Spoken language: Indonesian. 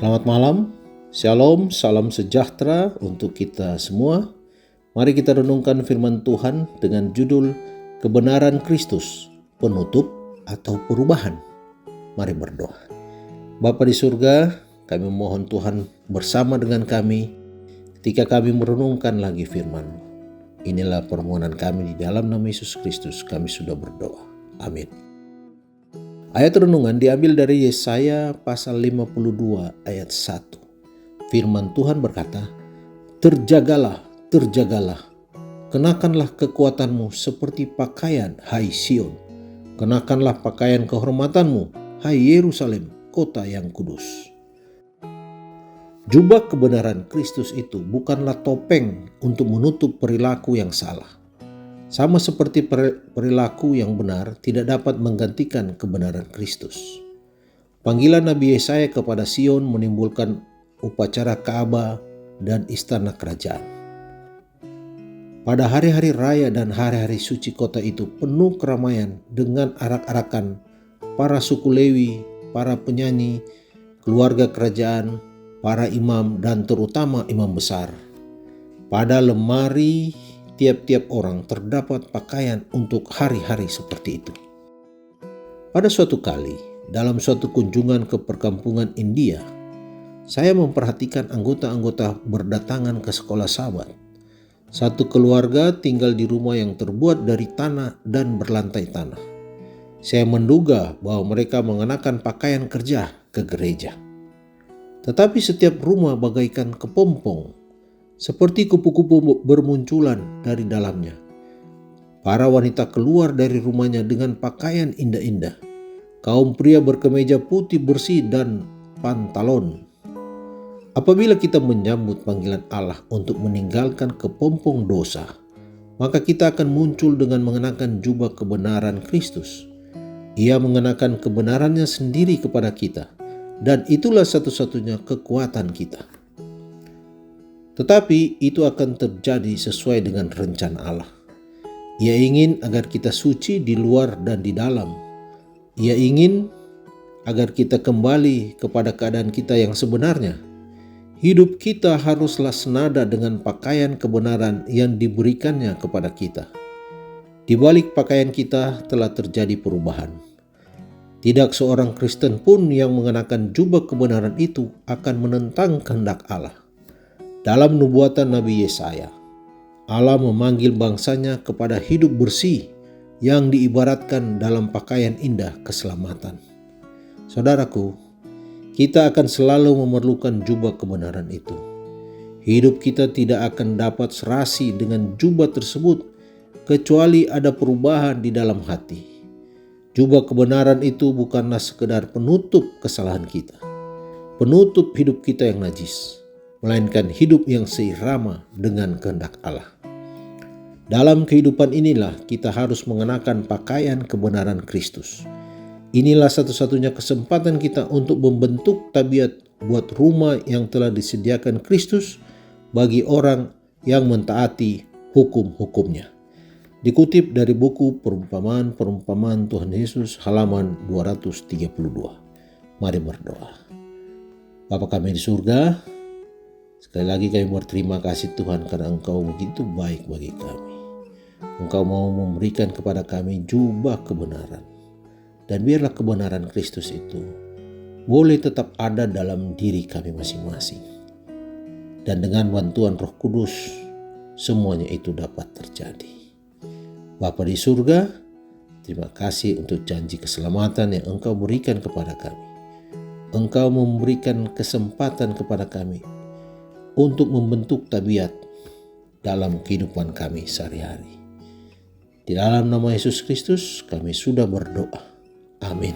Selamat malam, shalom, salam sejahtera untuk kita semua. Mari kita renungkan firman Tuhan dengan judul Kebenaran Kristus, Penutup atau Perubahan. Mari berdoa. Bapa di surga, kami mohon Tuhan bersama dengan kami ketika kami merenungkan lagi firman-Mu. Inilah permohonan kami di dalam nama Yesus Kristus, kami sudah berdoa. Amin. Ayat renungan diambil dari Yesaya pasal 52 ayat 1. Firman Tuhan berkata, "Terjagalah, terjagalah, kenakanlah kekuatanmu seperti pakaian, hai Sion. Kenakanlah pakaian kehormatanmu, hai Yerusalem, kota yang kudus." Jubah kebenaran Kristus itu bukanlah topeng untuk menutup perilaku yang salah. Sama seperti perilaku yang benar tidak dapat menggantikan kebenaran Kristus. Panggilan Nabi Yesaya kepada Sion menimbulkan upacara Ka'bah dan istana kerajaan. Pada hari-hari raya dan hari-hari suci kota itu penuh keramaian dengan arak-arakan para suku Lewi, para penyanyi, keluarga kerajaan, para imam dan terutama imam besar. Pada lemari tiap-tiap orang terdapat pakaian untuk hari-hari seperti itu. Pada suatu kali, dalam suatu kunjungan ke perkampungan India, saya memperhatikan anggota-anggota berdatangan ke sekolah sahabat. Satu keluarga tinggal di rumah yang terbuat dari tanah dan berlantai tanah. Saya menduga bahwa mereka mengenakan pakaian kerja ke gereja. Tetapi setiap rumah bagaikan kepompong, seperti kupu-kupu bermunculan dari dalamnya. Para wanita keluar dari rumahnya dengan pakaian indah-indah. Kaum pria berkemeja putih bersih dan pantalon. Apabila kita menyambut panggilan Allah untuk meninggalkan kepompong dosa, maka kita akan muncul dengan mengenakan jubah kebenaran Kristus. Ia mengenakan kebenarannya sendiri kepada kita, dan itulah satu-satunya kekuatan kita. Tetapi itu akan terjadi sesuai dengan rencana Allah. Ia ingin agar kita suci di luar dan di dalam. Ia ingin agar kita kembali kepada keadaan kita yang sebenarnya. Hidup kita haruslah senada dengan pakaian kebenaran yang diberikannya kepada kita. Di balik pakaian kita telah terjadi perubahan. Tidak seorang Kristen pun yang mengenakan jubah kebenaran itu akan menentang kehendak Allah. Dalam nubuatan Nabi Yesaya, Allah memanggil bangsanya kepada hidup bersih yang diibaratkan dalam pakaian indah keselamatan. Saudaraku, kita akan selalu memerlukan jubah kebenaran itu. Hidup kita tidak akan dapat serasi dengan jubah tersebut kecuali ada perubahan di dalam hati. Jubah kebenaran itu bukanlah sekedar penutup kesalahan kita, penutup hidup kita yang najis, melainkan hidup yang seirama dengan kehendak Allah. Dalam kehidupan inilah kita harus mengenakan pakaian kebenaran Kristus. Inilah satu-satunya kesempatan kita untuk membentuk tabiat buat rumah yang telah disediakan Kristus bagi orang yang mentaati hukum-hukumnya. Dikutip dari buku Perumpamaan Tuhan Yesus halaman 232. Mari berdoa. Bapa kami di surga, sekali lagi kami berterima kasih Tuhan karena Engkau begitu baik bagi kami. Engkau mau memberikan kepada kami jubah kebenaran. Dan biarlah kebenaran Kristus itu boleh tetap ada dalam diri kami masing-masing. Dan dengan bantuan Roh Kudus, semuanya itu dapat terjadi. Bapa di surga, terima kasih untuk janji keselamatan yang Engkau berikan kepada kami. Engkau memberikan kesempatan kepada kami untuk membentuk tabiat dalam kehidupan kami sehari-hari. Di dalam nama Yesus Kristus kami sudah berdoa. Amin.